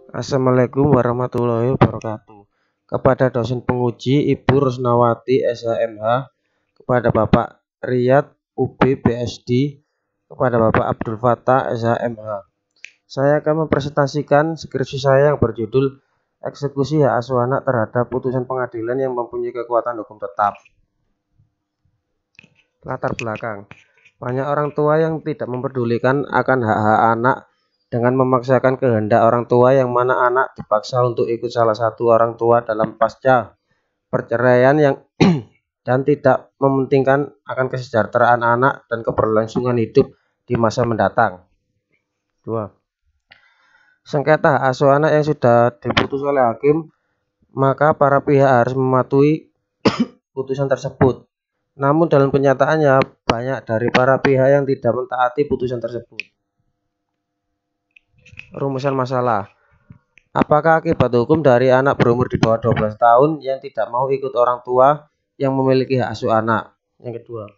Assalamualaikum warahmatullahi wabarakatuh. Kepada dosen penguji Ibu Rusnawati SHMH, kepada Bapak Riyad UB PSD, kepada Bapak Abdul Fattah SHMH. Saya akan mempresentasikan skripsi saya yang berjudul Eksekusi Hak Asuh Anak terhadap Putusan Pengadilan yang mempunyai kekuatan hukum tetap. Latar belakang. Banyak orang tua yang tidak memperdulikan akan hak-hak anak dengan memaksakan kehendak orang tua, yang mana anak dipaksa untuk ikut salah satu orang tua dalam pasca perceraian dan tidak mementingkan akan kesejahteraan anak dan keberlangsungan hidup di masa mendatang. 2. Sengketa hak asuh anak yang sudah diputus oleh hakim, maka para pihak harus mematuhi putusan tersebut. Namun dalam kenyataannya banyak dari para pihak yang tidak mentaati putusan tersebut. Rumusan masalah. Apakah akibat hukum dari anak berumur di bawah 12 tahun yang tidak mau ikut orang tua yang memiliki hak asuh anak? Yang kedua,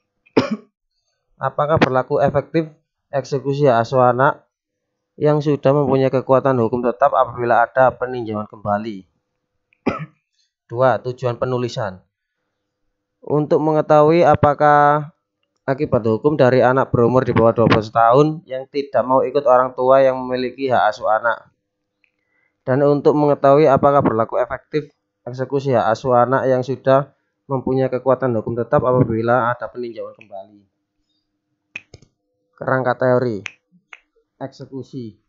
apakah berlaku efektif eksekusi hak asuh anak yang sudah mempunyai kekuatan hukum tetap apabila ada peninjauan kembali? 2. Tujuan penulisan. Untuk mengetahui apakah akibat hukum dari anak berumur di bawah 12 tahun yang tidak mau ikut orang tua yang memiliki hak asuh anak, dan untuk mengetahui apakah berlaku efektif eksekusi hak asuh anak yang sudah mempunyai kekuatan hukum tetap apabila ada peninjauan kembali. Kerangka teori eksekusi.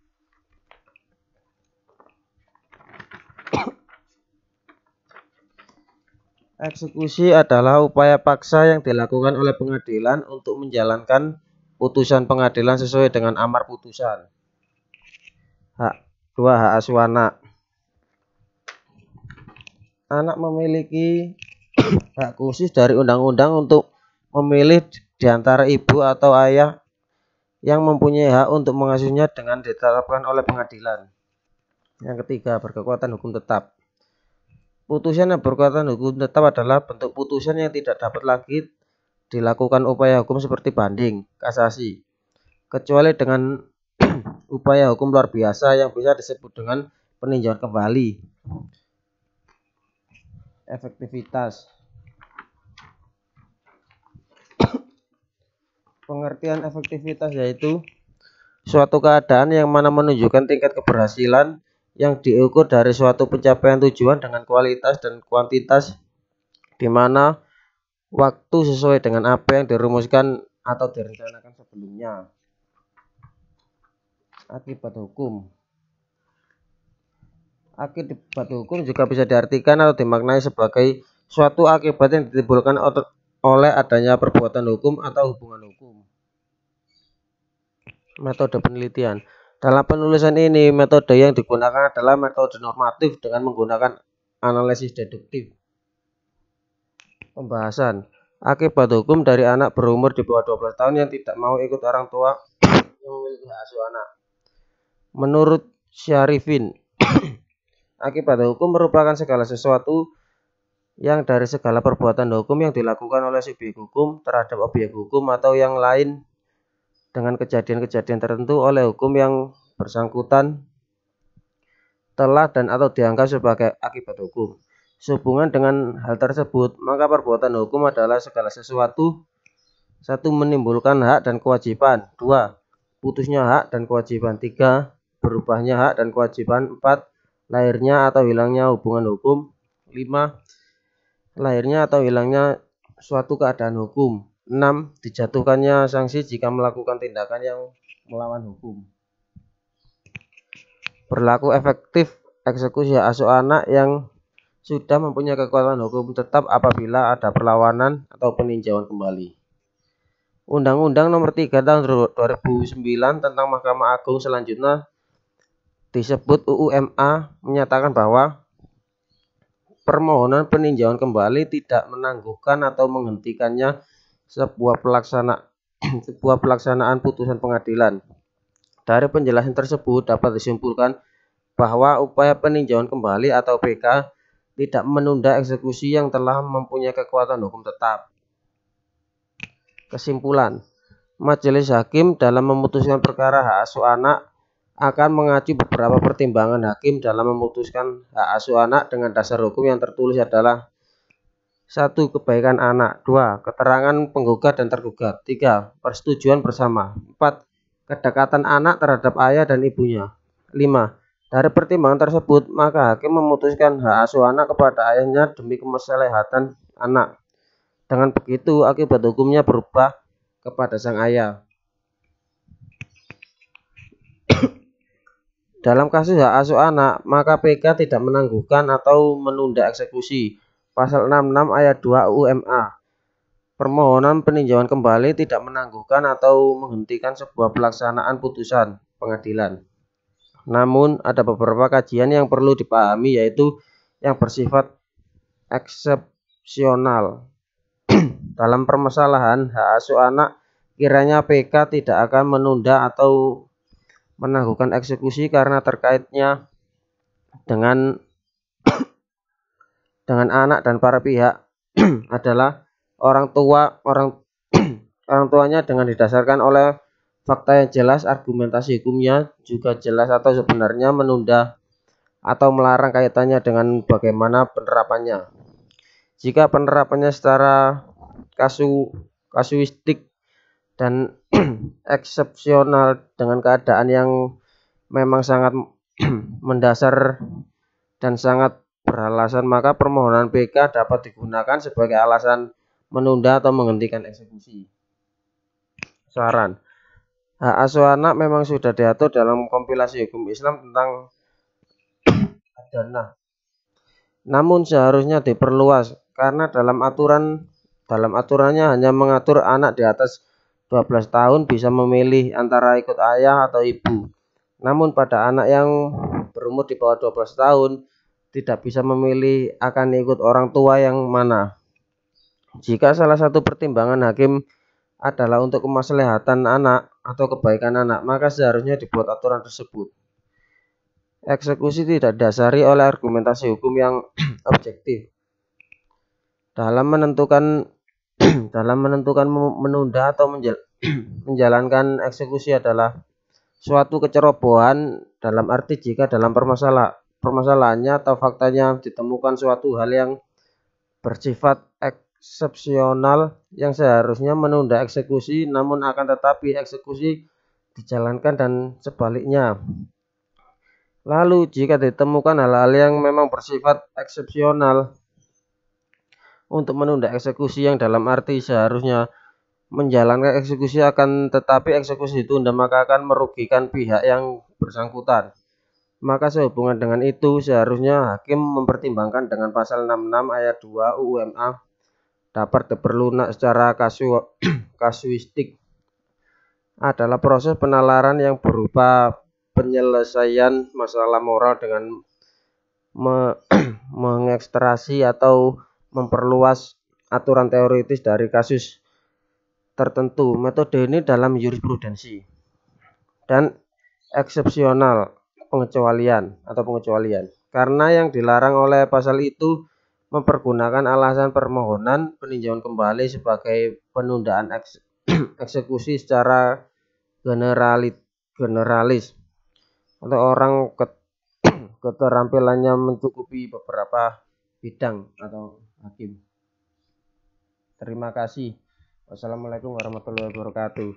Eksekusi adalah upaya paksa yang dilakukan oleh pengadilan untuk menjalankan putusan pengadilan sesuai dengan amar putusan. 2. Hak asuh anak. Anak memiliki hak khusus dari undang-undang untuk memilih di antara ibu atau ayah yang mempunyai hak untuk mengasuhnya dengan ditetapkan oleh pengadilan. Yang ketiga, berkekuatan hukum tetap. Putusan yang berkekuatan hukum tetap adalah bentuk putusan yang tidak dapat lagi dilakukan upaya hukum seperti banding, kasasi, kecuali dengan upaya hukum luar biasa yang bisa disebut dengan peninjauan kembali. Efektivitas. Pengertian efektivitas yaitu suatu keadaan yang mana menunjukkan tingkat keberhasilan yang diukur dari suatu pencapaian tujuan dengan kualitas dan kuantitas, di mana waktu sesuai dengan apa yang dirumuskan atau direncanakan sebelumnya. Akibat hukum. Akibat hukum juga bisa diartikan atau dimaknai sebagai suatu akibat yang ditimbulkan oleh adanya perbuatan hukum atau hubungan hukum. Metode penelitian. Dalam penulisan ini, metode yang digunakan adalah metode normatif dengan menggunakan analisis deduktif. Pembahasan. Akibat hukum dari anak berumur di bawah 12 tahun yang tidak mau ikut orang tua yang memiliki hak asuh anak. Menurut Syarifin, akibat hukum merupakan segala sesuatu yang dari segala perbuatan hukum yang dilakukan oleh subjek hukum terhadap objek hukum atau yang lain dengan kejadian-kejadian tertentu oleh hukum yang bersangkutan telah dan atau dianggap sebagai akibat hukum. Sehubungan dengan hal tersebut, maka perbuatan hukum adalah segala sesuatu. 1. Menimbulkan hak dan kewajiban. 2. Putusnya hak dan kewajiban. 3. Berubahnya hak dan kewajiban. 4. Lahirnya atau hilangnya hubungan hukum. 5. Lahirnya atau hilangnya suatu keadaan hukum. 6. Dijatuhkannya sanksi jika melakukan tindakan yang melawan hukum. Berlaku efektif eksekusi hak asuh anak yang sudah mempunyai kekuatan hukum tetap apabila ada perlawanan atau peninjauan kembali. Undang-Undang Nomor 3 Tahun 2009 tentang Mahkamah Agung selanjutnya disebut UUMA menyatakan bahwa permohonan peninjauan kembali tidak menangguhkan atau menghentikannya sebuah pelaksanaan putusan pengadilan. Dari penjelasan tersebut dapat disimpulkan bahwa upaya peninjauan kembali atau PK tidak menunda eksekusi yang telah mempunyai kekuatan hukum tetap. Kesimpulan, Majelis Hakim dalam memutuskan perkara hak asuh anak akan mengacu beberapa pertimbangan hakim dalam memutuskan hak asuh anak dengan dasar hukum yang tertulis adalah 1. Kebaikan anak. 2. Keterangan penggugat dan tergugat. 3. Persetujuan bersama. 4. Kedekatan anak terhadap ayah dan ibunya. 5. Dari pertimbangan tersebut, maka hakim memutuskan hak asuh anak kepada ayahnya demi kemaslahatan anak. Dengan begitu, akibat hukumnya berubah kepada sang ayah. Dalam kasus hak asuh anak, maka PK tidak menangguhkan atau menunda eksekusi. Pasal 66 ayat 2 UMA. Permohonan peninjauan kembali tidak menangguhkan atau menghentikan sebuah pelaksanaan putusan pengadilan. Namun, ada beberapa kajian yang perlu dipahami, yaitu yang bersifat eksepsional. Dalam permasalahan hak asuh anak, kiranya PK tidak akan menunda atau menangguhkan eksekusi karena terkaitnya dengan anak dan para pihak adalah orang tuanya dengan didasarkan oleh fakta yang jelas, argumentasi hukumnya juga jelas atau sebenarnya menunda atau melarang kaitannya dengan bagaimana penerapannya. Jika penerapannya secara kasuistik dan eksepsional dengan keadaan yang memang sangat mendasar dan sangat beralasan, maka permohonan PK dapat digunakan sebagai alasan menunda atau menghentikan eksekusi. Saran. Hak asuh anak memang sudah diatur dalam kompilasi hukum Islam tentang adana. Namun seharusnya diperluas karena dalam aturannya hanya mengatur anak di atas 12 tahun bisa memilih antara ikut ayah atau ibu. Namun pada anak yang berumur di bawah 12 tahun tidak bisa memilih akan ikut orang tua yang mana. Jika salah satu pertimbangan hakim adalah untuk kemaslahatan anak atau kebaikan anak, maka seharusnya dibuat aturan tersebut. Eksekusi tidak didasari oleh argumentasi hukum yang objektif. Dalam menentukan menunda atau menjalankan eksekusi adalah suatu kecerobohan, dalam arti jika dalam permasalahannya atau faktanya ditemukan suatu hal yang bersifat eksepsional yang seharusnya menunda eksekusi, namun akan tetapi eksekusi dijalankan dan sebaliknya. Lalu jika ditemukan hal-hal yang memang bersifat eksepsional untuk menunda eksekusi yang dalam arti seharusnya menjalankan eksekusi akan tetapi eksekusi ditunda, maka akan merugikan pihak yang bersangkutan. Maka sehubungan dengan itu seharusnya hakim mempertimbangkan dengan pasal 66 ayat 2 UUMA dapat diperlunak secara kasuistik adalah proses penalaran yang berupa penyelesaian masalah moral dengan mengekstrasi atau memperluas aturan teoritis dari kasus tertentu. Metode ini dalam jurisprudensi dan eksepsional pengecualian. Karena yang dilarang oleh pasal itu mempergunakan alasan permohonan peninjauan kembali sebagai penundaan eksekusi secara generalis atau orang keterampilannya mencukupi beberapa bidang atau hakim. Terima kasih. Wassalamualaikum warahmatullahi wabarakatuh.